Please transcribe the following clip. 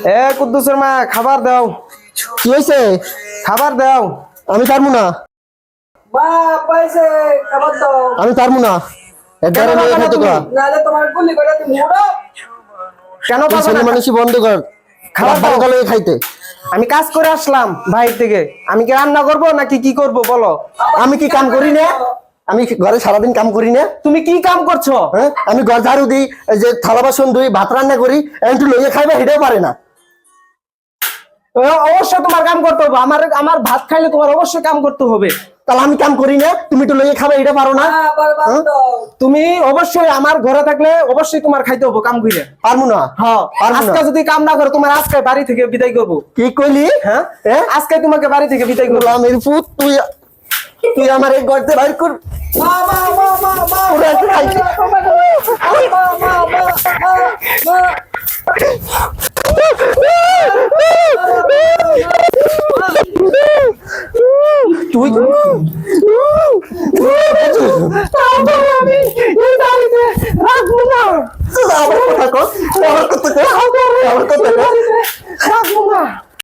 এ কুদ্দুসের মা খাবার দাও। কি হয়েছে? খাবার দাও। আমি পারবো না, মা পাইছে খাবার দাও। আমি পারবো না। কেন একবারে মেয়ে পারবা না খাইতে তুমি? করা। নাহলে তোমার গুলি করে তুমি উড়ো। কেন তুই পারবা ছেলে না? মানুষই বন্ধ কর, খাবার খাবার দাও। দাও খাইতে। আমি কাজ করে আসলাম বাইরে থেকে, আমি কি রান্না করব নাকি কি করব বলো? আমি কি কাম করি না? আমি ঘরে সারাদিন কাম করি না? তুমি কি কাম করছো? হ্যাঁ, আমি ঘর ঝাড়ু দিই, এই যে থালা বাসন ধুই, ভাত রান্না করি, একটু লইয়ে খাইবা সেটাও পারে না। অবশ্যই তোমার কাম করতে হবে, আমার আমার ভাত খাইলে তোমার অবশ্যই কাম করতে হবে। তাহলে আমি কাম করি না, তুমি একটু লইয়ে খাবে এটা পারো না? মা পারবা তো। তুমি অবশ্যই আমার ঘরে থাকলে অবশ্যই তোমার খাইতে হবে কাম করে। পারবো না। হ্যাঁ, পারবো না। আজকে যদি কাম না করো তোমার আজকে বাড়ি থেকে বিদায় করবো। কি কইলি? হ্যাঁ, হ্যাঁ, আজকে তোমাকে বাড়ি থেকে বিদায় করবো। গোলামের পুত, তুই তুই আমার এই গর্তে বাইর কর। মা মা মা মা মা ওরা একটু খাইছে। মা মা মা মা তুই আমি এই বাড়িতে রাখবো না, আমার কথা কর, আমার কথা কর, আমার কথা কর। রাখবো না।